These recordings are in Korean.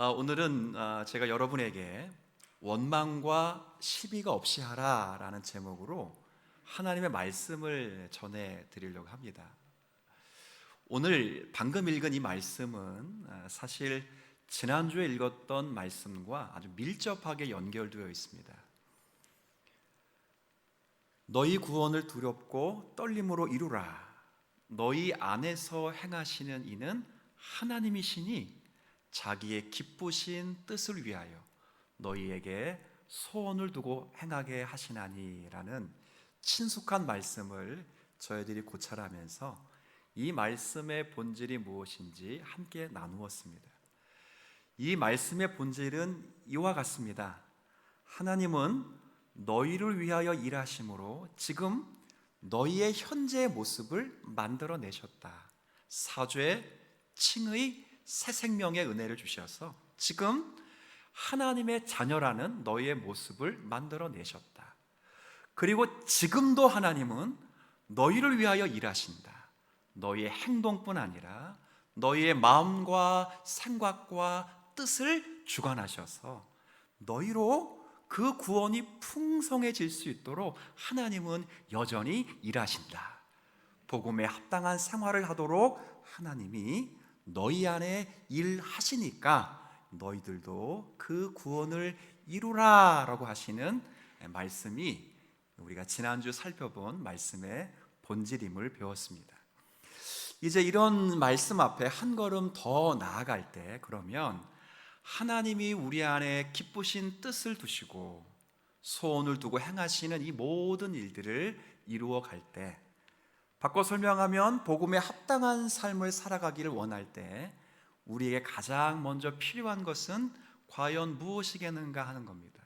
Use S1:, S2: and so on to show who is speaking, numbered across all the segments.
S1: 오늘은 제가 여러분에게 원망과 시비가 없이 하라라는 제목으로 하나님의 말씀을 전해 드리려고 합니다. 오늘 방금 읽은 이 말씀은 사실 지난주에 읽었던 말씀과 아주 밀접하게 연결되어 있습니다. 너희 구원을 두렵고 떨림으로 이루라. 너희 안에서 행하시는 이는 하나님이시니 자기의 기쁘신 뜻을 위하여 너희에게 소원을 두고 행하게 하시나니라는 친숙한 말씀을 저희들이 고찰하면서 이 말씀의 본질이 무엇인지 함께 나누었습니다. 이 말씀의 본질은 이와 같습니다. 하나님은 너희를 위하여 일하심으로 지금 너희의 현재의 모습을 만들어내셨다. 사죄, 칭의, 새 생명의 은혜를 주셔서 지금 하나님의 자녀라는 너희의 모습을 만들어내셨다. 그리고 지금도 하나님은 너희를 위하여 일하신다. 너희의 행동뿐 아니라 너희의 마음과 생각과 뜻을 주관하셔서 너희로 그 구원이 풍성해질 수 있도록 하나님은 여전히 일하신다. 복음에 합당한 생활을 하도록 하나님이 너희 안에 일하시니까 너희들도 그 구원을 이루라 라고 하시는 말씀이 우리가 지난주 살펴본 말씀의 본질임을 배웠습니다. 이제 이런 말씀 앞에 한 걸음 더 나아갈 때, 그러면 하나님이 우리 안에 기쁘신 뜻을 두시고 소원을 두고 행하시는 이 모든 일들을 이루어 갈 때, 바꿔 설명하면 복음에 합당한 삶을 살아가기를 원할 때 우리에게 가장 먼저 필요한 것은 과연 무엇이겠는가 하는 겁니다.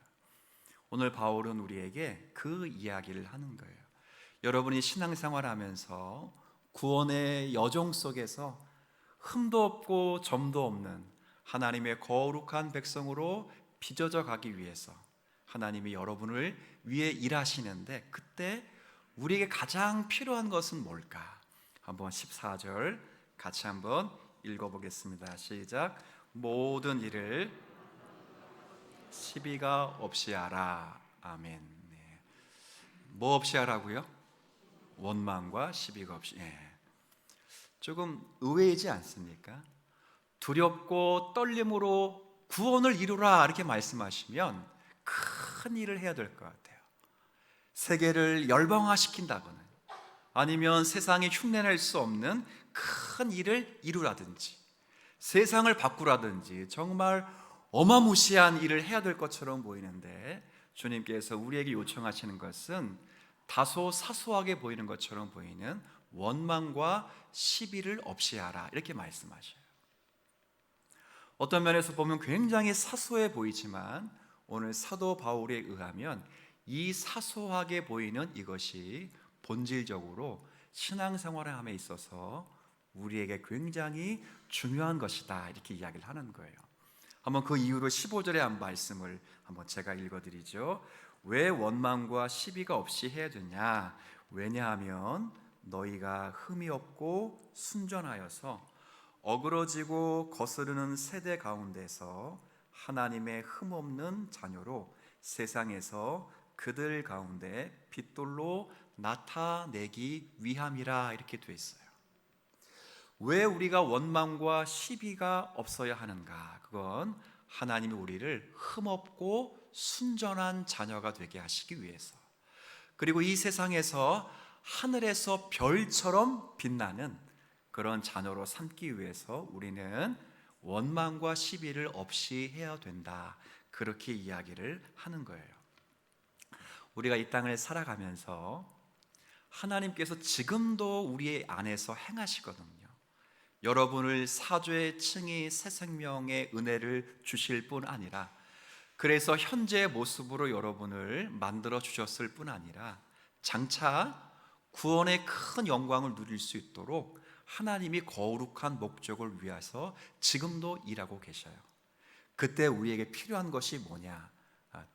S1: 오늘 바울은 우리에게 그 이야기를 하는 거예요. 여러분이 신앙생활하면서 구원의 여정 속에서 흠도 없고 점도 없는 하나님의 거룩한 백성으로 빚어져 가기 위해서 하나님이 여러분을 위해 일하시는데, 그때 우리에게 가장 필요한 것은 뭘까? 한번 14절 같이 한번 읽어보겠습니다. 시작. 모든 일을 시비가 없이 하라. 아멘. 네. 뭐 없이 하라고요? 원망과 시비가 없이. 조금 의외이지 않습니까? 두렵고 떨림으로 구원을 이루라 이렇게 말씀하시면 큰 일을 해야 될 것 같아요. 세계를 열방화시킨다거나 아니면 세상에 흉내낼 수 없는 큰 일을 이루라든지 세상을 바꾸라든지 정말 어마무시한 일을 해야 될 것처럼 보이는데, 주님께서 우리에게 요청하시는 것은 다소 사소하게 보이는 것처럼 보이는 원망과 시비를 없이 하라 이렇게 말씀하셔요. 어떤 면에서 보면 굉장히 사소해 보이지만 오늘 사도 바울에 의하면 이 사소하게 보이는 이것이 본질적으로 신앙생활을 함에 있어서 우리에게 굉장히 중요한 것이다 이렇게 이야기를 하는 거예요. 한번 그 이유로 15절의 한 말씀을 한번 제가 읽어드리죠. 왜 원망과 시비가 없이 해야 되냐? 왜냐하면 너희가 흠이 없고 순전하여서 어그러지고 거스르는 세대 가운데서 하나님의 흠없는 자녀로 세상에서 그들 가운데 빛돌로 나타내기 위함이라 이렇게 되어 있어요. 왜 우리가 원망과 시비가 없어야 하는가? 그건 하나님이 우리를 흠없고 순전한 자녀가 되게 하시기 위해서, 그리고 이 세상에서 하늘에서 별처럼 빛나는 그런 자녀로 삼기 위해서 우리는 원망과 시비를 없이 해야 된다, 그렇게 이야기를 하는 거예요. 우리가 이 땅을 살아가면서 하나님께서 지금도 우리 안에서 행하시거든요. 여러분을 사죄, 칭의, 새 생명의 은혜를 주실 뿐 아니라, 그래서 현재의 모습으로 여러분을 만들어 주셨을 뿐 아니라 장차 구원의 큰 영광을 누릴 수 있도록 하나님이 거룩한 목적을 위해서 지금도 일하고 계셔요. 그때 우리에게 필요한 것이 뭐냐?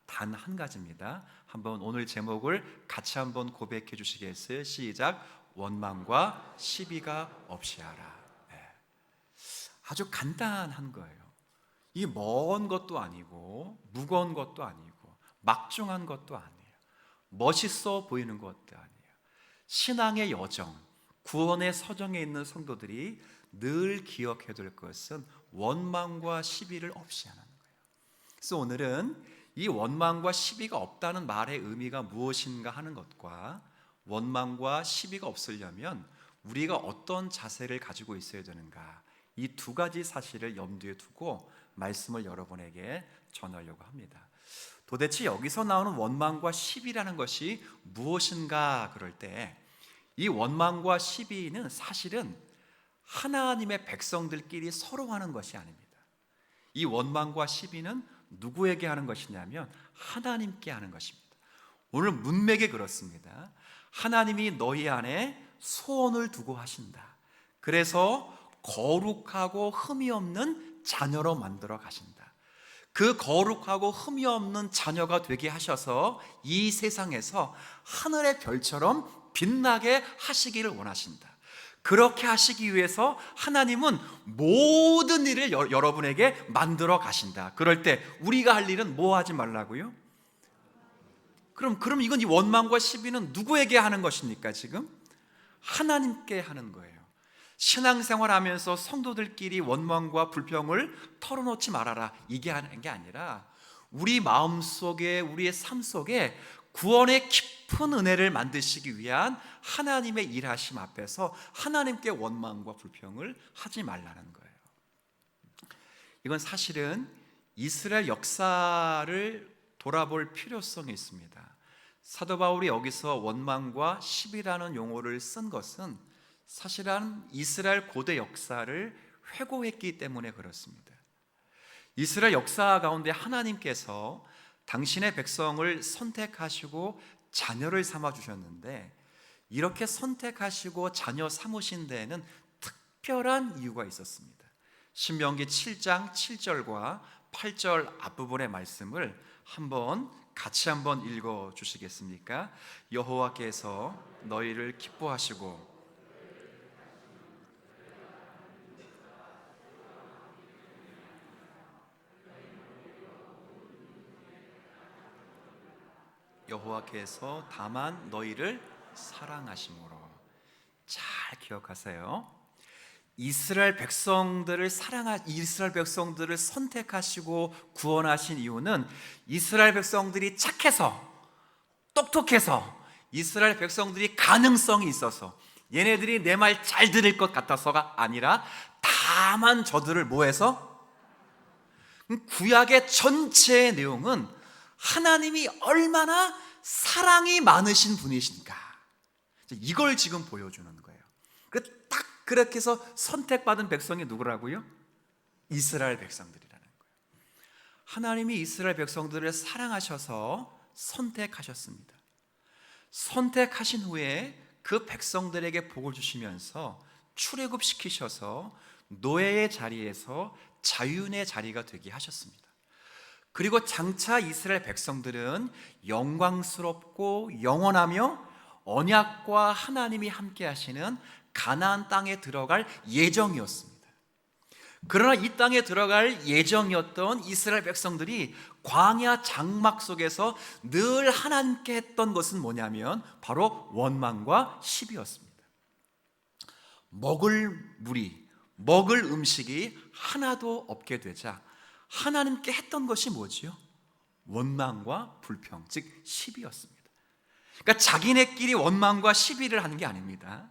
S1: 단 한 가지입니다. 한번 오늘 제목을 같이 한번 고백해 주시겠어요? 시작. 원망과 시비가 없이 하라. 아주 간단한 거예요. 이 먼 것도 아니고 무거운 것도 아니고 막중한 것도 아니에요. 멋있어 보이는 것도 아니에요. 신앙의 여정, 구원의 서정에 있는 성도들이 늘 기억해야 될 것은 원망과 시비를 없이 하는 거예요. 그래서 오늘은 이 원망과 시비가 없다는 말의 의미가 무엇인가 하는 것과 원망과 시비가 없으려면 우리가 어떤 자세를 가지고 있어야 되는가, 이 두 가지 사실을 염두에 두고 말씀을 여러분에게 전하려고 합니다. 도대체 여기서 나오는 원망과 시비라는 것이 무엇인가 그럴 때, 이 원망과 시비는 사실은 하나님의 백성들끼리 서로 하는 것이 아닙니다. 이 원망과 시비는 누구에게 하는 것이냐면 하나님께 하는 것입니다. 오늘 문맥에 그렇습니다. 하나님이 너희 안에 소원을 두고 하신다. 그래서 거룩하고 흠이 없는 자녀로 만들어 가신다. 그 거룩하고 흠이 없는 자녀가 되게 하셔서 이 세상에서 하늘의 별처럼 빛나게 하시기를 원하신다. 그렇게 하시기 위해서 하나님은 모든 일을 여러분에게 만들어 가신다. 그럴 때 우리가 할 일은 뭐 하지 말라고요? 그럼 이건 이 원망과 시비는 누구에게 하는 것입니까? 지금 하나님께 하는 거예요. 신앙생활 하면서 성도들끼리 원망과 불평을 털어놓지 말아라, 이게 하는 게 아니라 우리 마음속에, 우리의 삶 속에 구원의 깊은 은혜를 만드시기 위한 하나님의 일하심 앞에서 하나님께 원망과 불평을 하지 말라는 거예요. 이건 사실은 이스라엘 역사를 돌아볼 필요성이 있습니다. 사도 바울이 여기서 원망과 시비라는 용어를 쓴 것은 사실은 이스라엘 고대 역사를 회고했기 때문에 그렇습니다. 이스라엘 역사 가운데 하나님께서 당신의 백성을 선택하시고 자녀를 삼아 주셨는데, 이렇게 선택하시고 자녀 삼으신 데에는 특별한 이유가 있었습니다. 신명기 7장 7절과 8절 앞부분의 말씀을 같이 한번 읽어 주시겠습니까? 여호와께서 너희를 기뻐하시고 여호와께서 다만 너희를 사랑하심으로. 잘 기억하세요. 이스라엘 백성들을 선택하시고 구원하신 이유는 이스라엘 백성들이 착해서, 똑똑해서, 이스라엘 백성들이 가능성이 있어서, 얘네들이 내 말 잘 들을 것 같아서가 아니라 다만 저들을 뭐해서? 구약의 전체의 내용은 하나님이 얼마나 사랑이 많으신 분이신가, 이걸 지금 보여주는 거예요. 딱 그렇게 해서 선택받은 백성이 누구라고요? 이스라엘 백성들이라는 거예요. 하나님이 이스라엘 백성들을 사랑하셔서 선택하셨습니다. 선택하신 후에 그 백성들에게 복을 주시면서 출애굽시키셔서 노예의 자리에서 자유인의 자리가 되게 하셨습니다. 그리고 장차 이스라엘 백성들은 영광스럽고 영원하며 언약과 하나님이 함께 하시는 가나안 땅에 들어갈 예정이었습니다. 그러나 이 땅에 들어갈 예정이었던 이스라엘 백성들이 광야 장막 속에서 늘 하나님께 했던 것은 뭐냐면 바로 원망과 시비였습니다. 먹을 물이, 먹을 음식이 하나도 없게 되자 하나님께 했던 것이 뭐지요? 원망과 불평, 즉 시비였습니다. 그러니까 자기네끼리 원망과 시비를 하는 게 아닙니다.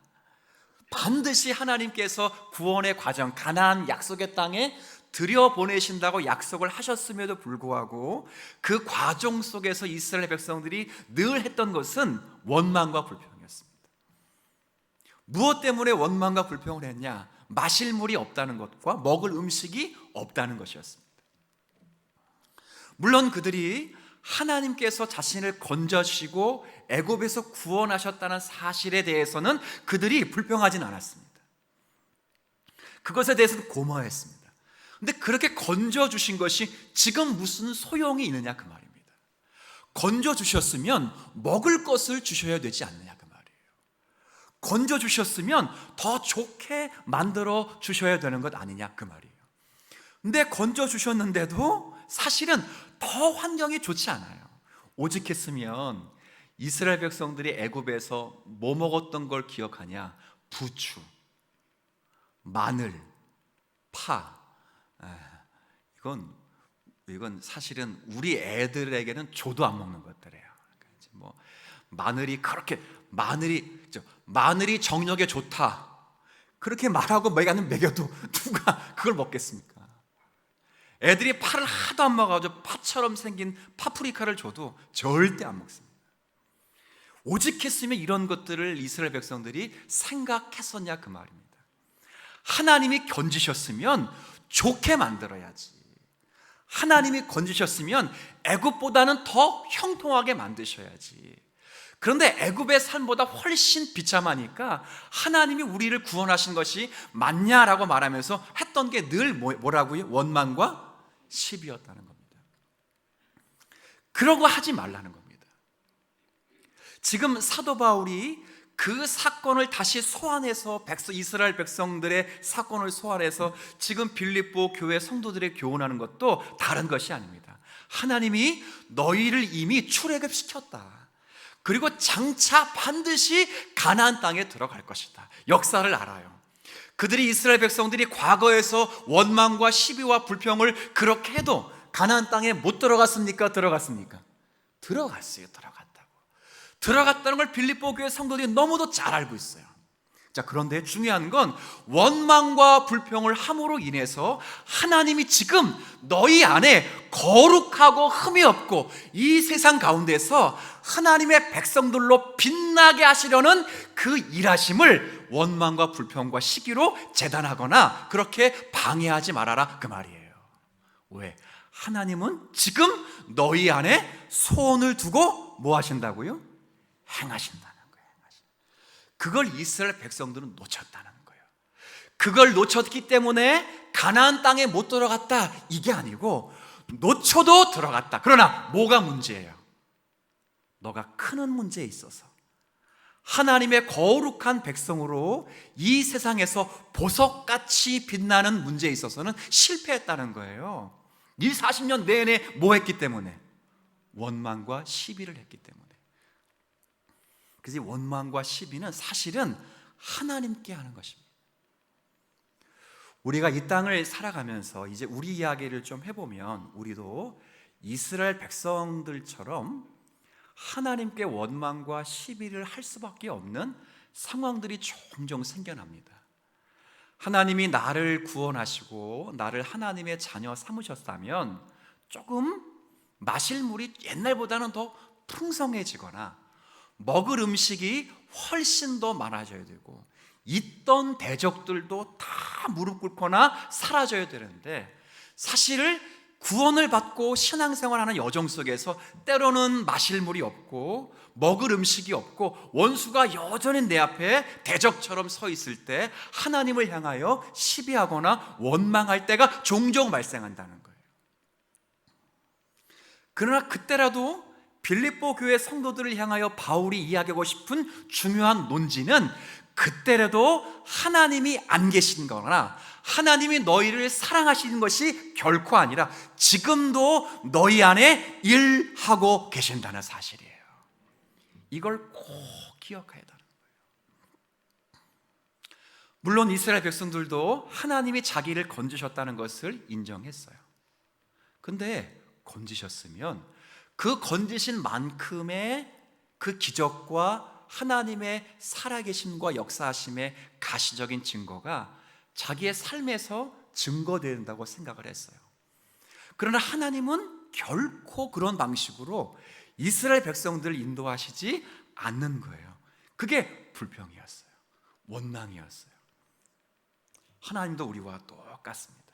S1: 반드시 하나님께서 구원의 과정, 가나안 약속의 땅에 들여보내신다고 약속을 하셨음에도 불구하고 그 과정 속에서 이스라엘 백성들이 늘 했던 것은 원망과 불평이었습니다. 무엇 때문에 원망과 불평을 했냐? 마실 물이 없다는 것과 먹을 음식이 없다는 것이었습니다. 물론 그들이 하나님께서 자신을 건져주시고 애굽에서 구원하셨다는 사실에 대해서는 그들이 불평하진 않았습니다. 그것에 대해서는 고마워했습니다. 근데 그렇게 건져주신 것이 지금 무슨 소용이 있느냐 그 말입니다. 건져주셨으면 먹을 것을 주셔야 되지 않느냐 그 말이에요. 건져주셨으면 더 좋게 만들어 주셔야 되는 것 아니냐 그 말이에요. 근데 건져 주셨는데도 사실은 더 환경이 좋지 않아요. 오직했으면 이스라엘 백성들이 애굽에서 뭐 먹었던 걸 기억하냐? 부추, 마늘, 파. 이건 사실은 우리 애들에게는 줘도 안 먹는 것들이에요. 뭐 마늘이 정력에 좋다 그렇게 말하고 먹여도 누가 그걸 먹겠습니까? 애들이 파를 하도 안 먹어가지고 파처럼 생긴 파프리카를 줘도 절대 안 먹습니다. 오직했으면 이런 것들을 이스라엘 백성들이 생각했었냐 그 말입니다. 하나님이 건지셨으면 좋게 만들어야지. 하나님이 건지셨으면 애굽보다는 더 형통하게 만드셔야지. 그런데 애굽의 삶보다 훨씬 비참하니까 하나님이 우리를 구원하신 것이 맞냐라고 말하면서 했던 게 늘 뭐라고요? 원망과 시비였다는 겁니다. 그러고 하지 말라는 겁니다. 지금 사도 바울이 그 사건을 다시 소환해서 이스라엘 백성들의 사건을 소환해서 지금 빌립보 교회 성도들의 교훈하는 것도 다른 것이 아닙니다. 하나님이 너희를 이미 출애굽시켰다. 그리고 장차 반드시 가나안 땅에 들어갈 것이다. 역사를 알아요. 그들이 이스라엘 백성들이 과거에서 원망과 시비와 불평을 그렇게 해도 가나안 땅에 못 들어갔습니까? 들어갔습니까? 들어갔어요. 들어갔다는 걸 빌립보 교회 성도들이 너무도 잘 알고 있어요. 자, 그런데 중요한 건 원망과 불평을 함으로 인해서 하나님이 지금 너희 안에 거룩하고 흠이 없고 이 세상 가운데서 하나님의 백성들로 빛나게 하시려는 그 일하심을 원망과 불평과 시기로 재단하거나 그렇게 방해하지 말아라 그 말이에요. 왜? 하나님은 지금 너희 안에 소원을 두고 뭐 하신다고요? 행하신다는 거예요. 그걸 이스라엘 백성들은 놓쳤다는 거예요. 그걸 놓쳤기 때문에 가나안 땅에 못 들어갔다 이게 아니고 놓쳐도 들어갔다. 그러나 뭐가 문제예요? 너가 크는 문제에 있어서 하나님의 거룩한 백성으로 이 세상에서 보석같이 빛나는 문제에 있어서는 실패했다는 거예요. 이 40년 내내 뭐 했기 때문에? 원망과 시비를 했기 때문에. 그래서 원망과 시비는 사실은 하나님께 하는 것입니다. 우리가 이 땅을 살아가면서 이제 우리 이야기를 좀 해보면 우리도 이스라엘 백성들처럼 하나님께 원망과 시비를 할 수밖에 없는 상황들이 종종 생겨납니다. 하나님이 나를 구원하시고 나를 하나님의 자녀 삼으셨다면 조금 마실 물이 옛날보다는 더 풍성해지거나 먹을 음식이 훨씬 더 많아져야 되고 있던 대적들도 다 무릎 꿇거나 사라져야 되는데 사실 구원을 받고 신앙생활하는 여정 속에서 때로는 마실 물이 없고 먹을 음식이 없고 원수가 여전히 내 앞에 대적처럼 서 있을 때 하나님을 향하여 시비하거나 원망할 때가 종종 발생한다는 거예요. 그러나 그때라도 빌립보 교회 성도들을 향하여 바울이 이야기하고 싶은 중요한 논지는 그때라도 하나님이 안 계신 거나 하나님이 너희를 사랑하시는 것이 결코 아니라 지금도 너희 안에 일하고 계신다는 사실이에요. 이걸 꼭 기억해야 하는 거예요. 물론 이스라엘 백성들도 하나님이 자기를 건지셨다는 것을 인정했어요. 근데 건지셨으면 그 건지신 만큼의 그 기적과 하나님의 살아계심과 역사하심의 가시적인 증거가 자기의 삶에서 증거된다고 생각을 했어요. 그러나 하나님은 결코 그런 방식으로 이스라엘 백성들을 인도하시지 않는 거예요. 그게 불평이었어요. 원망이었어요. 하나님도 우리와 똑같습니다.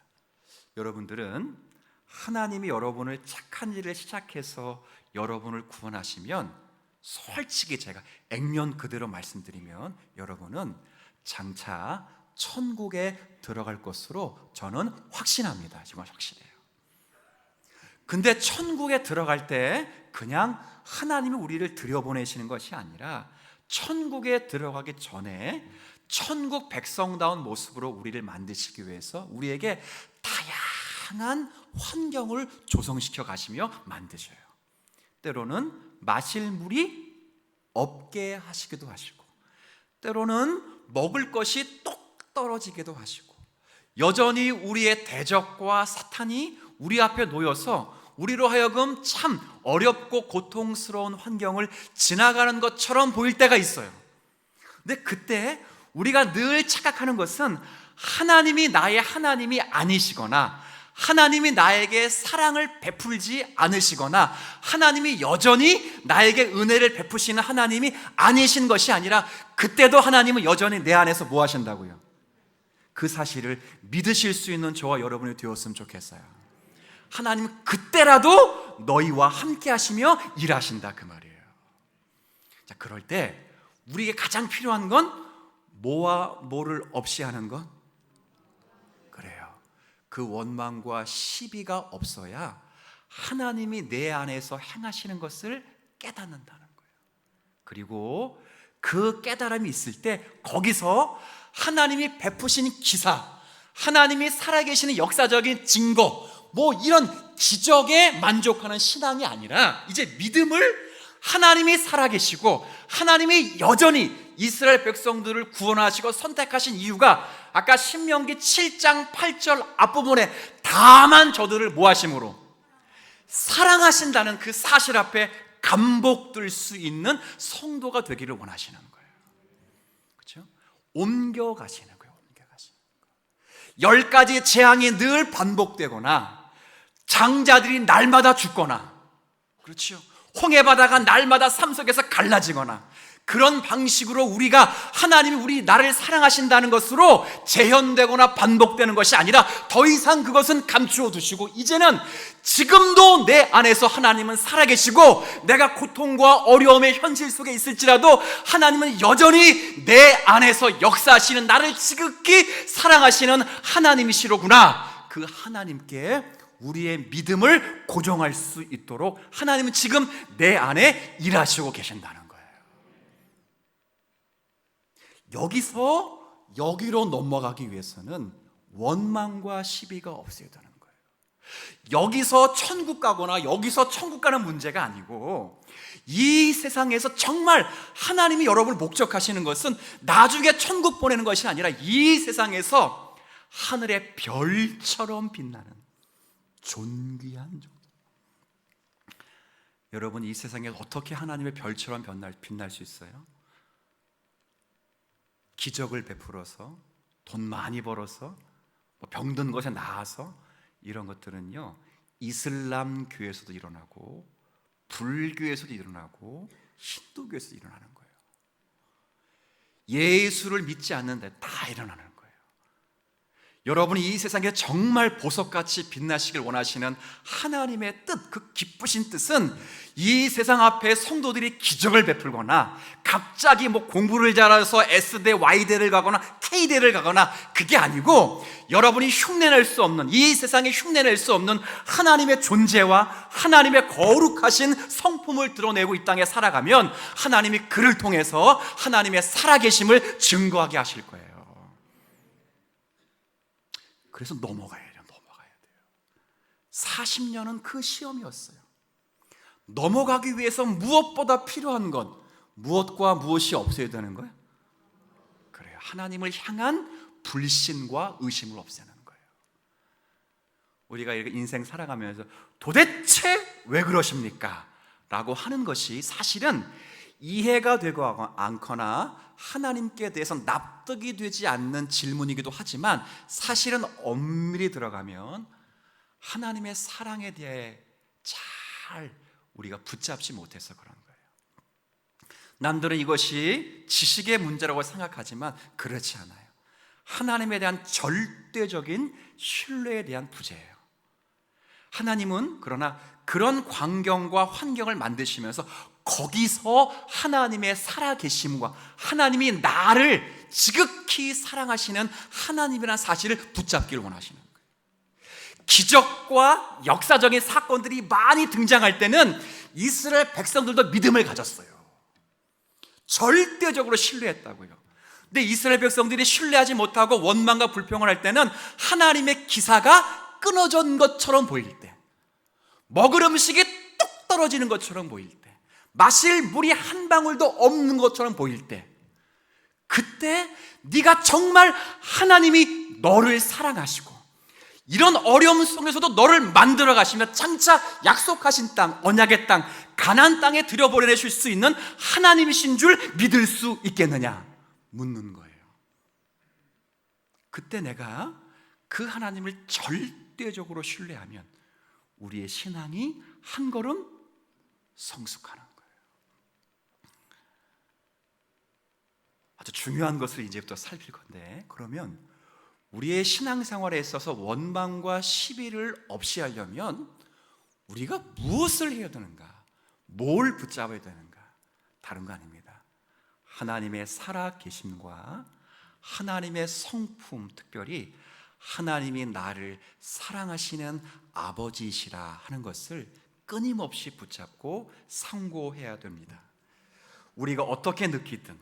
S1: 여러분들은 하나님이 여러분을 착한 일을 시작해서 여러분을 구원하시면 솔직히 제가 액면 그대로 말씀드리면 여러분은 장차 천국에 들어갈 것으로 저는 확신합니다. 정말 확실해요. 근데 천국에 들어갈 때 그냥 하나님이 우리를 들여보내시는 것이 아니라 천국에 들어가기 전에 천국 백성다운 모습으로 우리를 만드시기 위해서 우리에게 다양한 환경을 조성시켜 가시며 만드셔요. 때로는 마실 물이 없게 하시기도 하시고, 때로는 먹을 것이 똑 떨어지기도 하시고, 여전히 우리의 대적과 사탄이 우리 앞에 놓여서 우리로 하여금 참 어렵고 고통스러운 환경을 지나가는 것처럼 보일 때가 있어요. 근데 그때 우리가 늘 착각하는 것은 하나님이 나의 하나님이 아니시거나, 하나님이 나에게 사랑을 베풀지 않으시거나, 하나님이 여전히 나에게 은혜를 베푸시는 하나님이 아니신 것이 아니라, 그때도 하나님은 여전히 내 안에서 뭐 하신다고요? 그 사실을 믿으실 수 있는 저와 여러분이 되었으면 좋겠어요. 하나님은 그때라도 너희와 함께 하시며 일하신다, 그 말이에요. 자, 그럴 때 우리에게 가장 필요한 건 뭐와 뭐를 없이 하는 것? 그래요. 그 원망과 시비가 없어야 하나님이 내 안에서 행하시는 것을 깨닫는다는 거예요. 그리고 그 깨달음이 있을 때 거기서 하나님이 베푸신 기사, 하나님이 살아계시는 역사적인 증거, 뭐 이런 기적에 만족하는 신앙이 아니라 이제 믿음을 하나님이 살아계시고 하나님이 여전히 이스라엘 백성들을 구원하시고 선택하신 이유가 아까 신명기 7장 8절 앞부분에 다만 저들을 뭐하심으로 사랑하신다는 그 사실 앞에 감복될 수 있는 성도가 되기를 원하시는 거예요. 그렇죠? 옮겨가시는 거예요. 옮겨가시는 거예요. 10가지 재앙이 늘 반복되거나 장자들이 날마다 죽거나, 그렇죠? 홍해바다가 날마다 삶 속에서 갈라지거나, 그런 방식으로 우리가 하나님이 우리 나를 사랑하신다는 것으로 재현되거나 반복되는 것이 아니라 더 이상 그것은 감추어 두시고, 이제는 지금도 내 안에서 하나님은 살아계시고 내가 고통과 어려움의 현실 속에 있을지라도 하나님은 여전히 내 안에서 역사하시는, 나를 지극히 사랑하시는 하나님이시로구나. 그 하나님께 우리의 믿음을 고정할 수 있도록 하나님은 지금 내 안에 일하시고 계신다는 거예요. 여기서 여기로 넘어가기 위해서는 원망과 시비가 없어야 되는 거예요. 여기서 천국 가거나 여기서 천국 가는 문제가 아니고, 이 세상에서 정말 하나님이 여러분을 목적하시는 것은 나중에 천국 보내는 것이 아니라 이 세상에서 하늘의 별처럼 빛나는 존귀한 종. 여러분, 이 세상에 어떻게 하나님의 별처럼 빛날 수 있어요? 기적을 베풀어서, 돈 많이 벌어서, 병든 것에 나아서, 이런 것들은요 이슬람 교회에서도 일어나고 불교에서도 일어나고 힌두교에서도 일어나는 거예요. 예수를 믿지 않는데 다 일어나는 거예요. 여러분이 이 세상에 정말 보석같이 빛나시길 원하시는 하나님의 뜻, 그 기쁘신 뜻은 이 세상 앞에 성도들이 기적을 베풀거나 갑자기 뭐 공부를 잘해서 S대, Y대를 가거나 K대를 가거나, 그게 아니고 여러분이 흉내낼 수 없는, 이 세상에 흉내낼 수 없는 하나님의 존재와 하나님의 거룩하신 성품을 드러내고 이 땅에 살아가면 하나님이 그를 통해서 하나님의 살아계심을 증거하게 하실 거예요. 그래서 넘어가야 돼요. 40년은 그 시험이었어요. 넘어가기 위해서 무엇보다 필요한 것, 무엇과 무엇이 없어야 되는 거예요? 그래요. 하나님을 향한 불신과 의심을 없애는 거예요. 우리가 이렇게 인생 살아가면서 도대체 왜 그러십니까? 라고 하는 것이 사실은 이해가 되고 않거나 하나님께 대해서 납득이 되지 않는 질문이기도 하지만, 사실은 엄밀히 들어가면 하나님의 사랑에 대해 잘 우리가 붙잡지 못해서 그런 거예요. 남들은 이것이 지식의 문제라고 생각하지만 그렇지 않아요. 하나님에 대한 절대적인 신뢰에 대한 부재예요. 하나님은 그러나 그런 광경과 환경을 만드시면서 거기서 하나님의 살아계심과 하나님이 나를 지극히 사랑하시는 하나님이라는 사실을 붙잡기를 원하시는 거예요. 기적과 역사적인 사건들이 많이 등장할 때는 이스라엘 백성들도 믿음을 가졌어요. 절대적으로 신뢰했다고요. 근데 이스라엘 백성들이 신뢰하지 못하고 원망과 불평을 할 때는 하나님의 기사가 끊어진 것처럼 보일 때, 먹을 음식이 뚝 떨어지는 것처럼 보일 때, 마실 물이 한 방울도 없는 것처럼 보일 때, 그때 네가 정말 하나님이 너를 사랑하시고 이런 어려움 속에서도 너를 만들어 가시며 장차 약속하신 땅, 언약의 땅, 가나안 땅에 들여보내실 수 있는 하나님이신 줄 믿을 수 있겠느냐 묻는 거예요. 그때 내가 그 하나님을 절대적으로 신뢰하면 우리의 신앙이 한 걸음 성숙하는 거예요. 아주 중요한 것을 이제부터 살필 건데, 그러면 우리의 신앙생활에 있어서 원망과 시비를 없이 하려면 우리가 무엇을 해야 되는가? 뭘 붙잡아야 되는가? 다른 거 아닙니다. 하나님의 살아계심과 하나님의 성품, 특별히 하나님이 나를 사랑하시는 아버지이시라 하는 것을 끊임없이 붙잡고 상고해야 됩니다. 우리가 어떻게 느끼든,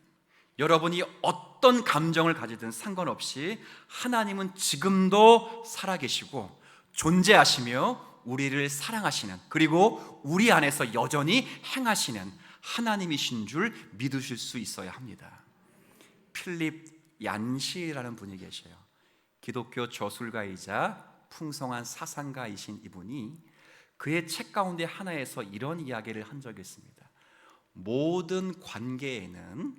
S1: 여러분이 어떤 감정을 가지든 상관없이 하나님은 지금도 살아계시고 존재하시며 우리를 사랑하시는, 그리고 우리 안에서 여전히 행하시는 하나님이신 줄 믿으실 수 있어야 합니다. 필립 얀시라는 분이 계셔요. 기독교 저술가이자 풍성한 사상가이신 이분이 그의 책 가운데 하나에서 이런 이야기를 한 적이 있습니다. 모든 관계에는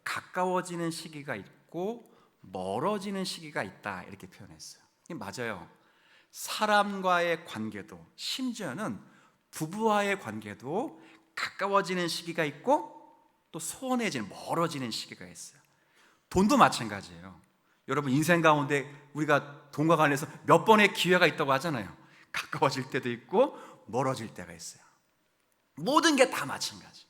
S1: 가까워지는 시기가 있고 멀어지는 시기가 있다, 이렇게 표현했어요. 이게 맞아요. 사람과의 관계도, 심지어는 부부와의 관계도 가까워지는 시기가 있고 또 소원해지는, 멀어지는 시기가 있어요. 돈도 마찬가지예요. 여러분 인생 가운데 우리가 돈과 관련해서 몇 번의 기회가 있다고 하잖아요. 가까워질 때도 있고 멀어질 때가 있어요. 모든 게 다 마찬가지.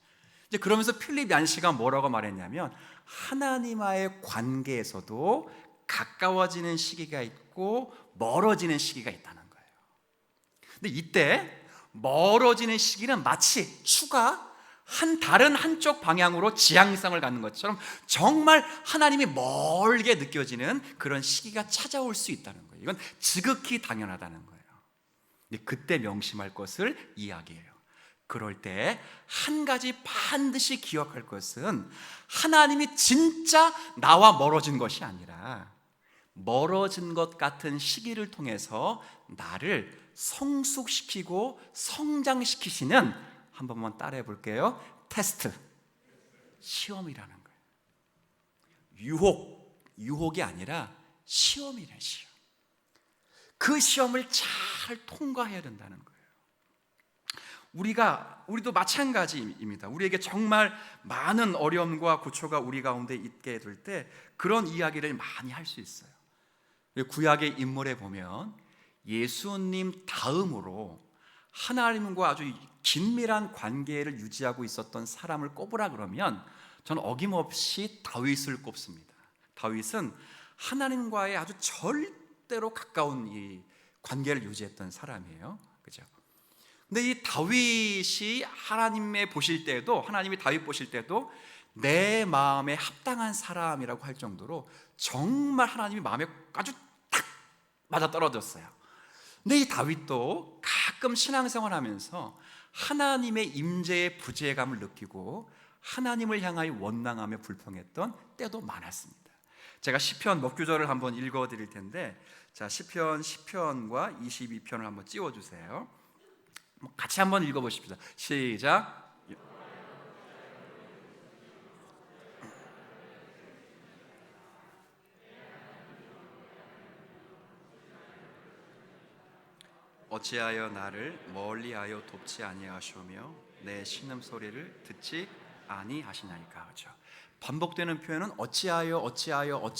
S1: 이제 그러면서 필립 얀시가 뭐라고 말했냐면, 하나님과의 관계에서도 가까워지는 시기가 있고 멀어지는 시기가 있다는 거예요. 근데 이때 멀어지는 시기는 마치 추가 다른 한쪽 방향으로 지향성을 갖는 것처럼 정말 하나님이 멀게 느껴지는 그런 시기가 찾아올 수 있다는 거예요. 이건 지극히 당연하다는 거예요. 근데 그때 명심할 것을 이야기해요. 그럴 때 한 가지 반드시 기억할 것은, 하나님이 진짜 나와 멀어진 것이 아니라 멀어진 것 같은 시기를 통해서 나를 성숙시키고 성장시키시는, 한 번만 따라해 볼게요. 테스트, 시험이라는 거예요. 유혹이 아니라 시험이래, 시험. 그 시험을 잘 통과해야 된다는 거예요. 우리도 마찬가지입니다. 우리에게 정말 많은 어려움과 고초가 우리 가운데 있게 될 때 그런 이야기를 많이 할 수 있어요. 구약의 인물에 보면 예수님 다음으로 하나님과 아주 긴밀한 관계를 유지하고 있었던 사람을 꼽으라 그러면 저는 어김없이 다윗을 꼽습니다. 다윗은 하나님과의 아주 절대로 가까운 이 관계를 유지했던 사람이에요. 그죠? 근데 이 다윗이 하나님이 보실 때도 내 마음에 합당한 사람이라고 할 정도로 정말 하나님이 마음에 아주 딱 맞아 떨어졌어요. 근데 이 다윗도 가끔 신앙생활하면서 하나님의 임재의 부재감을 느끼고 하나님을 향하여 원망하며 불평했던 때도 많았습니다. 제가 시편 몇 구절을 한번 읽어드릴 텐데, 자, 시편과 22편을 한번 띄워주세요. 같이 한번 읽어보십시다. 시작. 어찌하여 나를 멀리하여 돕지 아니하시오며 내 신음소리를 듣지 아니하시나이까. 그렇죠? 반복되는 표현은 어찌하여요. 어찌하여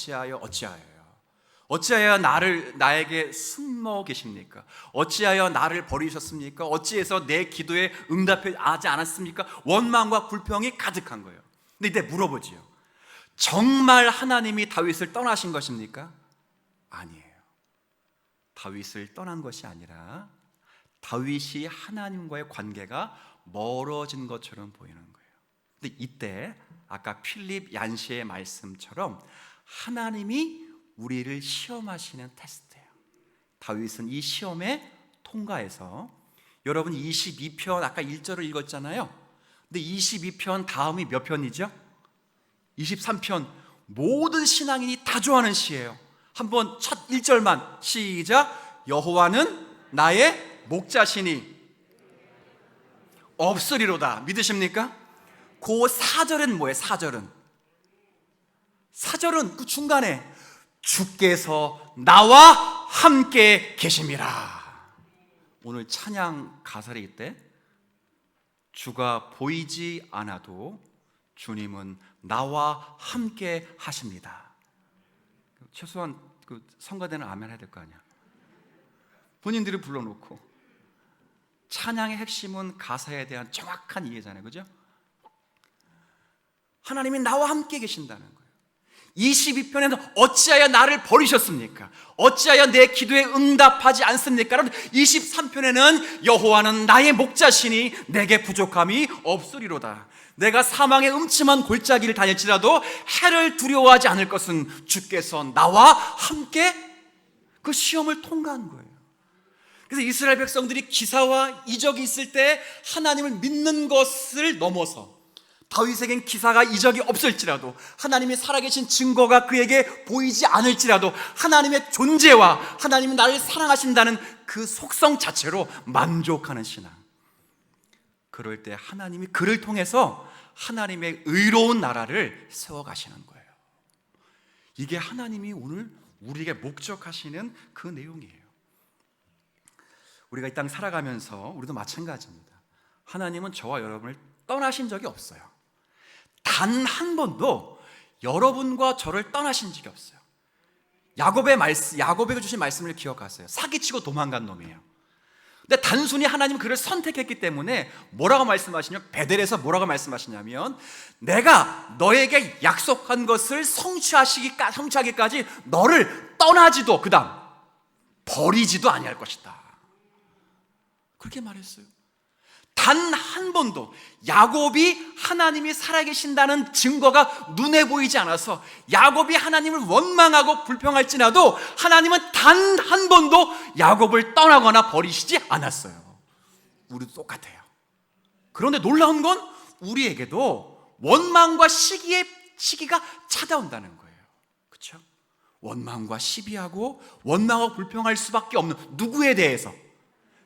S1: 나에게 숨어 계십니까? 어찌하여 나를 버리셨습니까? 어찌해서 내 기도에 응답하지 않았습니까? 원망과 불평이 가득한 거예요. 근데 이때 물어보지요. 정말 하나님이 다윗을 떠나신 것입니까? 아니에요. 다윗을 떠난 것이 아니라 다윗이 하나님과의 관계가 멀어진 것처럼 보이는 거예요. 근데 이때 아까 필립 얀시의 말씀처럼 하나님이 우리를 시험하시는 테스트예요. 다윗은 이 시험에 통과해서, 여러분 22편 아까 1절을 읽었잖아요. 근데 22편 다음이 몇 편이죠? 23편. 모든 신앙인이 다 좋아하는 시예요. 한번 첫 1절만 시작. 여호와는 나의 목자시니 없으리로다. 믿으십니까? 그 4절은 뭐예요? 4절은 그 중간에 주께서 나와 함께 계심이라. 오늘 찬양 가사리 때 주가 보이지 않아도 주님은 나와 함께 하십니다. 최소한 그 성가대는 아멘 해야 될 거 아니야. 본인들이 불러놓고. 찬양의 핵심은 가사에 대한 정확한 이해잖아요, 그죠? 하나님이 나와 함께 계신다는 거예요. 22편에는 어찌하여 나를 버리셨습니까? 어찌하여 내 기도에 응답하지 않습니까? 23편에는 여호와는 나의 목자시니 내게 부족함이 없으리로다. 내가 사망의 음침한 골짜기를 다닐지라도 해를 두려워하지 않을 것은 주께서 나와 함께. 그 시험을 통과한 거예요. 그래서 이스라엘 백성들이 기사와 이적이 있을 때 하나님을 믿는 것을 넘어서, 다윗에겐 기사가 이적이 없을지라도, 하나님이 살아계신 증거가 그에게 보이지 않을지라도 하나님의 존재와 하나님이 나를 사랑하신다는 그 속성 자체로 만족하는 신앙. 그럴 때 하나님이 그를 통해서 하나님의 의로운 나라를 세워가시는 거예요. 이게 하나님이 오늘 우리에게 목적하시는 그 내용이에요. 우리가 이 땅 살아가면서 우리도 마찬가지입니다. 하나님은 저와 여러분을 떠나신 적이 없어요. 단 한 번도 여러분과 저를 떠나신 적이 없어요. 야곱에게 주신 말씀을 기억하세요. 사기치고 도망간 놈이에요. 근데 단순히 하나님은 그를 선택했기 때문에 뭐라고 말씀하시냐면, 베델에서 뭐라고 말씀하시냐면, 내가 너에게 약속한 것을 성취하기까지 너를 떠나지도, 그 다음 버리지도 아니할 것이다. 그렇게 말했어요. 단 한 번도 야곱이 하나님이 살아계신다는 증거가 눈에 보이지 않아서 야곱이 하나님을 원망하고 불평할지라도 하나님은 단 한 번도 야곱을 떠나거나 버리시지 않았어요. 우리도 똑같아요. 그런데 놀라운 건 우리에게도 원망과 시기가 찾아온다는 거예요. 그렇죠? 원망과 시비하고 원망하고 불평할 수밖에 없는 누구에 대해서.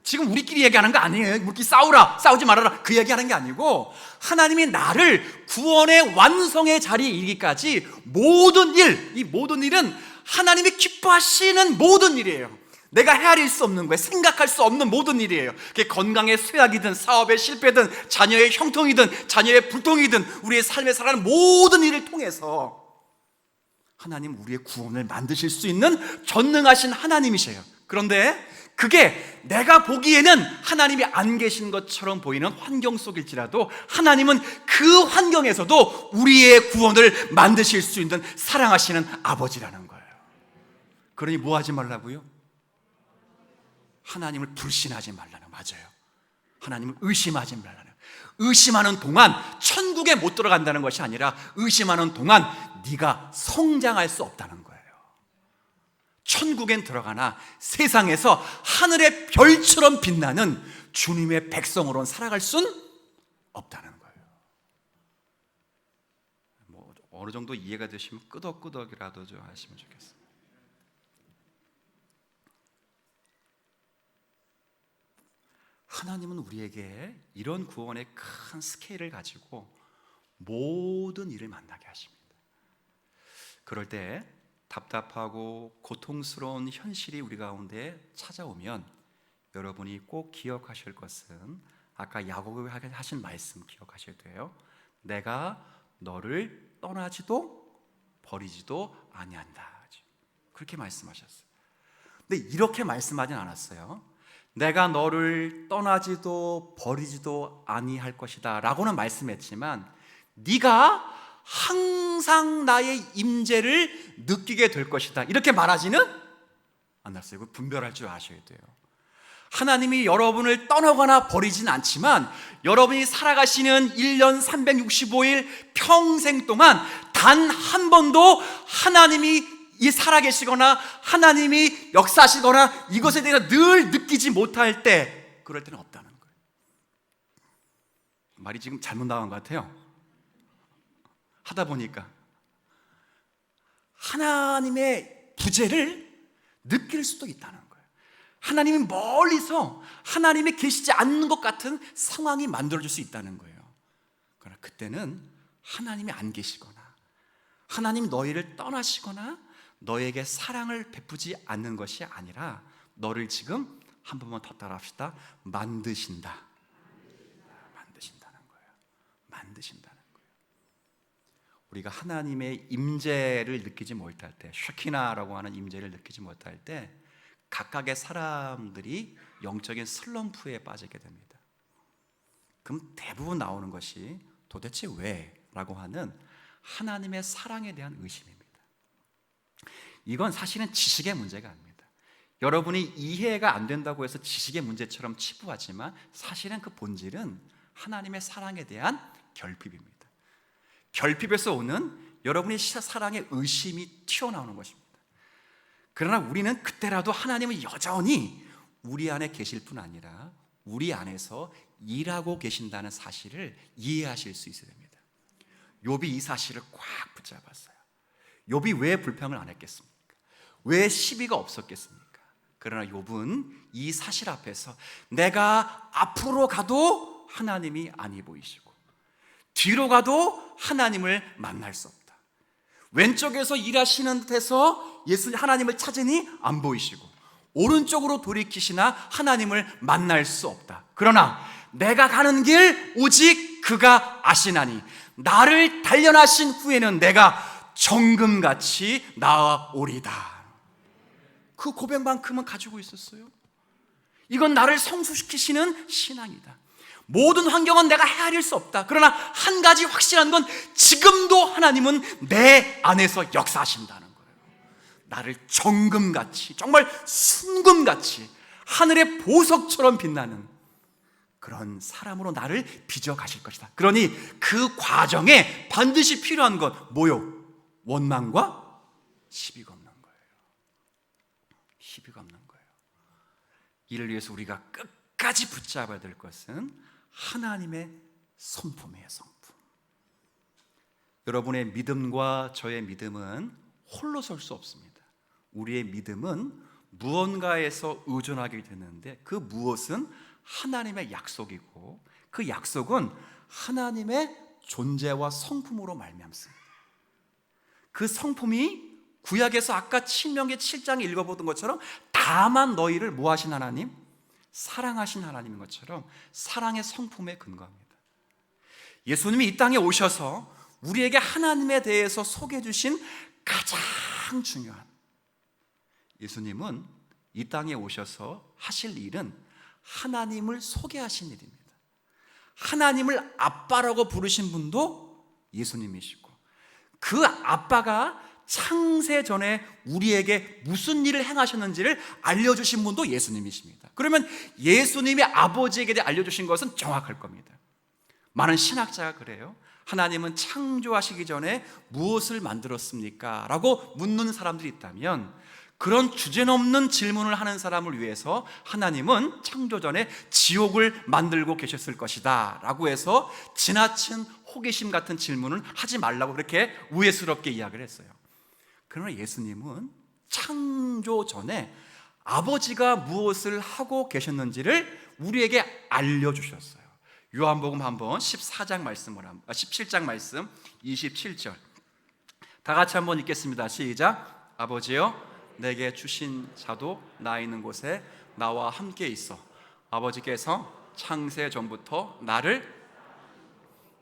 S1: 지금 우리끼리 얘기하는 거 아니에요. 우리끼리 싸우지 말아라, 그 얘기하는 게 아니고, 하나님이 나를 구원의 완성의 자리에 이르기까지 이 모든 일은 하나님이 기뻐하시는 모든 일이에요. 내가 헤아릴 수 없는 거예요. 생각할 수 없는 모든 일이에요. 그게 건강의 쇠약이든 사업의 실패든 자녀의 형통이든 자녀의 불통이든 우리의 삶에 살아가는 모든 일을 통해서 하나님 우리의 구원을 만드실 수 있는 전능하신 하나님이세요. 그런데 그게 내가 보기에는 하나님이 안 계신 것처럼 보이는 환경 속일지라도 하나님은 그 환경에서도 우리의 구원을 만드실 수 있는 사랑하시는 아버지라는 거예요. 그러니 뭐 하지 말라고요? 하나님을 불신하지 말라는, 맞아요. 하나님을 의심하지 말라는. 의심하는 동안 천국에 못 들어간다는 것이 아니라 의심하는 동안 네가 성장할 수 없다는 거예요. 천국엔 들어가나 세상에서 하늘의 별처럼 빛나는 주님의 백성으로는 살아갈 수는 없다는 거예요. 뭐 어느 정도 이해가 되시면 끄덕끄덕이라도 좀 하시면 좋겠어요. 하나님은 우리에게 이런 구원의 큰 스케일을 가지고 모든 일을 만나게 하십니다. 그럴 때 답답하고 고통스러운 현실이 우리 가운데 찾아오면 여러분이 꼭 기억하실 것은 아까 야곱이 하신 말씀 기억하셔야 돼요. 내가 너를 떠나지도 버리지도 아니한다. 그렇게 말씀하셨어요. 근데 이렇게 말씀하진 않았어요. 내가 너를 떠나지도 버리지도 아니할 것이다 라고는 말씀했지만 네가 항상 나의 임재를 느끼게 될 것이다 이렇게 말하지는 않았어요. 이거 분별할 줄 아셔야 돼요. 하나님이 여러분을 떠나거나 버리진 않지만 여러분이 살아가시는 1년 365일 평생 동안 단 한 번도 하나님이 이 살아계시거나 하나님이 역사하시거나 이것에 대해서 늘 느끼지 못할 때, 그럴 때는 없다는 거예요. 말이 지금 잘못 나간 것 같아요. 하다 보니까 하나님의 부재를 느낄 수도 있다는 거예요. 하나님이 멀리서 하나님이 계시지 않는 것 같은 상황이 만들어질 수 있다는 거예요. 그러나 그때는 하나님이 안 계시거나 하나님 너희를 떠나시거나 너에게 사랑을 베푸지 않는 것이 아니라 너를 지금 한 번만 더 따라합시다. 만드신다는 거예요. 만드신다는 거예요. 우리가 하나님의 임재를 느끼지 못할 때, 샤키나라고 하는 임재를 느끼지 못할 때 각각의 사람들이 영적인 슬럼프에 빠지게 됩니다. 그럼 대부분 나오는 것이 도대체 왜? 라고 하는 하나님의 사랑에 대한 의심입니다. 이건 사실은 지식의 문제가 아닙니다. 여러분이 이해가 안 된다고 해서 지식의 문제처럼 치부하지만 사실은 그 본질은 하나님의 사랑에 대한 결핍입니다. 결핍에서 오는 여러분의 사랑의 의심이 튀어나오는 것입니다. 그러나 우리는 그때라도 하나님은 여전히 우리 안에 계실 뿐 아니라 우리 안에서 일하고 계신다는 사실을 이해하실 수 있어야 됩니다. 욥이 이 사실을 꽉 붙잡았어요. 욥이 왜 불평을 안 했겠습니까? 왜 시비가 없었겠습니까? 그러나 욥은 이 사실 앞에서 내가 앞으로 가도 하나님이 아니 보이시고 뒤로 가도 하나님을 만날 수 없다. 왼쪽에서 일하시는 듯해서 하나님을 찾으니 안 보이시고 오른쪽으로 돌이키시나 하나님을 만날 수 없다. 그러나 내가 가는 길 오직 그가 아시나니 나를 단련하신 후에는 내가 정금같이 나아오리다. 그 고백만큼은 가지고 있었어요. 이건 나를 성숙시키시는 신앙이다. 모든 환경은 내가 헤아릴 수 없다. 그러나 한 가지 확실한 건 지금도 하나님은 내 안에서 역사하신다는 거예요. 나를 정금같이, 정말 순금같이 하늘의 보석처럼 빛나는 그런 사람으로 나를 빚어 가실 것이다. 그러니 그 과정에 반드시 필요한 것 뭐요? 원망과 시비가 없는 거예요. 시비가 없는 거예요. 이를 위해서 우리가 끝까지 붙잡아야 될 것은 하나님의 성품이에요. 성품. 여러분의 믿음과 저의 믿음은 홀로 설 수 없습니다. 우리의 믿음은 무언가에서 의존하게 되는데 그 무엇은 하나님의 약속이고 그 약속은 하나님의 존재와 성품으로 말미암습니다. 그 성품이 구약에서 아까 신명기 7장에 읽어보던 것처럼 다만 너희를 뭐 하신 하나님? 사랑하신 하나님인 것처럼 사랑의 성품에 근거합니다. 예수님이 이 땅에 오셔서 우리에게 하나님에 대해서 소개해 주신 가장 중요한, 예수님은 이 땅에 오셔서 하실 일은 하나님을 소개하신 일입니다. 하나님을 아빠라고 부르신 분도 예수님이시고 그 아빠가 창세 전에 우리에게 무슨 일을 행하셨는지를 알려주신 분도 예수님이십니다. 그러면 예수님이 아버지에게 대해 알려주신 것은 정확할 겁니다. 많은 신학자가 그래요. 하나님은 창조하시기 전에 무엇을 만들었습니까? 라고 묻는 사람들이 있다면 그런 주제넘는 질문을 하는 사람을 위해서 하나님은 창조 전에 지옥을 만들고 계셨을 것이다 라고 해서 지나친 호기심 같은 질문을 하지 말라고 그렇게 우회스럽게 이야기를 했어요. 그러나 예수님은 창조 전에 아버지가 무엇을 하고 계셨는지를 우리에게 알려주셨어요. 요한복음 한번 17장 말씀 27절 다 같이 한번 읽겠습니다. 시작. 아버지여 내게 주신 자도 나 있는 곳에 나와 함께 있어 아버지께서 창세 전부터 나를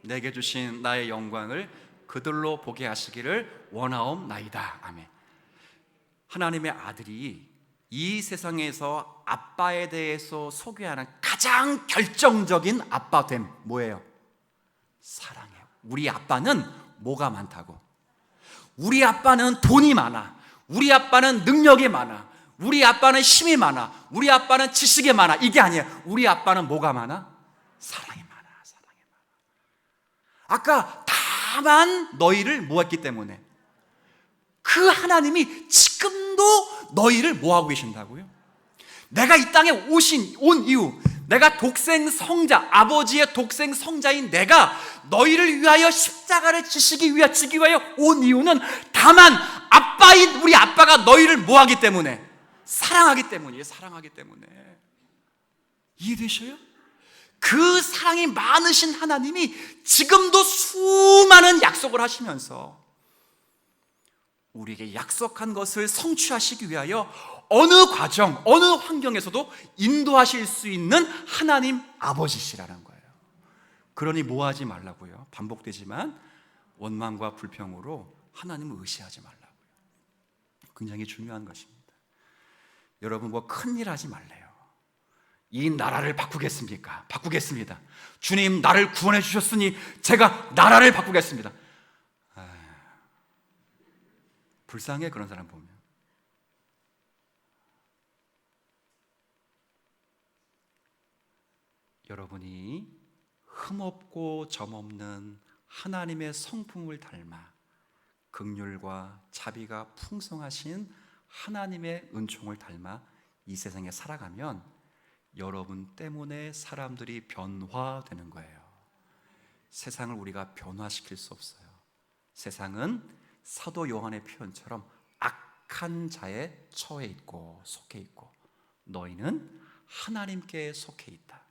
S1: 내게 주신 나의 영광을 그들로 보게 하시기를 원하옵나이다. 아멘. 하나님의 아들이 이 세상에서 아빠에 대해서 소개하는 가장 결정적인 아빠됨 뭐예요? 사랑이에요. 우리 아빠는 뭐가 많다고? 우리 아빠는 돈이 많아. 우리 아빠는 능력이 많아. 우리 아빠는 힘이 많아. 우리 아빠는 지식이 많아. 이게 아니에요. 우리 아빠는 뭐가 많아? 사랑이 많아. 사랑이 많아. 아까 다만 너희를 뭐 했기 때문에? 그 하나님이 지금도 너희를 뭐하고 계신다고요? 내가 이 땅에 온 이유, 내가 독생 성자, 아버지의 독생 성자인 내가 너희를 위하여 십자가를 지기 위하여 온 이유는 다만 아빠인 우리 아빠가 너희를 뭐하기 때문에? 사랑하기 때문이에요. 사랑하기 때문에. 이해되셔요? 그 사랑이 많으신 하나님이 지금도 수많은 약속을 하시면서 우리에게 약속한 것을 성취하시기 위하여 어느 과정, 어느 환경에서도 인도하실 수 있는 하나님 아버지시라는 거예요. 그러니 뭐하지 말라고요? 반복되지만 원망과 불평으로 하나님을 의시하지 말라고요. 굉장히 중요한 것입니다. 여러분, 뭐 큰일 하지 말래요. 이 나라를 바꾸겠습니까? 바꾸겠습니다. 주님, 나를 구원해 주셨으니 제가 나라를 바꾸겠습니다. 불쌍해, 그런 사람 보면. 여러분이 흠없고 점없는 하나님의 성품을 닮아 긍휼과 자비가 풍성하신 하나님의 은총을 닮아 이 세상에 살아가면 여러분 때문에 사람들이 변화되는 거예요. 세상을 우리가 변화시킬 수 없어요. 세상은 사도 요한의 표현처럼 악한 자의 처해 있고 속해 있고, 너희는 하나님께 속해 있다.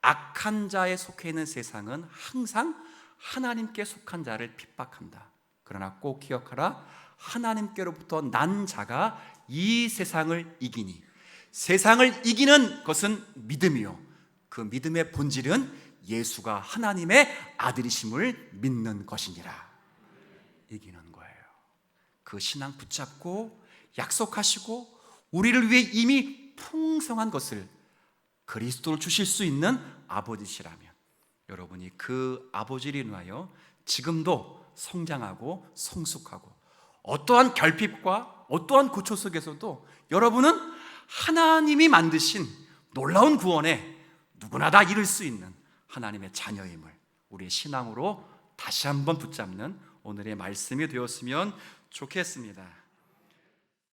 S1: 악한 자에 속해 있는 세상은 항상 하나님께 속한 자를 핍박한다. 그러나 꼭 기억하라, 하나님께로부터 난 자가 이 세상을 이기니, 세상을 이기는 것은 믿음이요, 그 믿음의 본질은 예수가 하나님의 아들이심을 믿는 것이니라. 이기는 거예요. 그 신앙 붙잡고 약속하시고 우리를 위해 이미 풍성한 것을, 그리스도를 주실 수 있는 아버지시라면 여러분이 그 아버지를 인하여 지금도 성장하고 성숙하고 어떠한 결핍과 어떠한 고초 속에서도 여러분은 하나님이 만드신 놀라운 구원에 누구나 다 이룰 수 있는 하나님의 자녀임을 우리의 신앙으로 다시 한번 붙잡는 오늘의 말씀이 되었으면 좋겠습니다.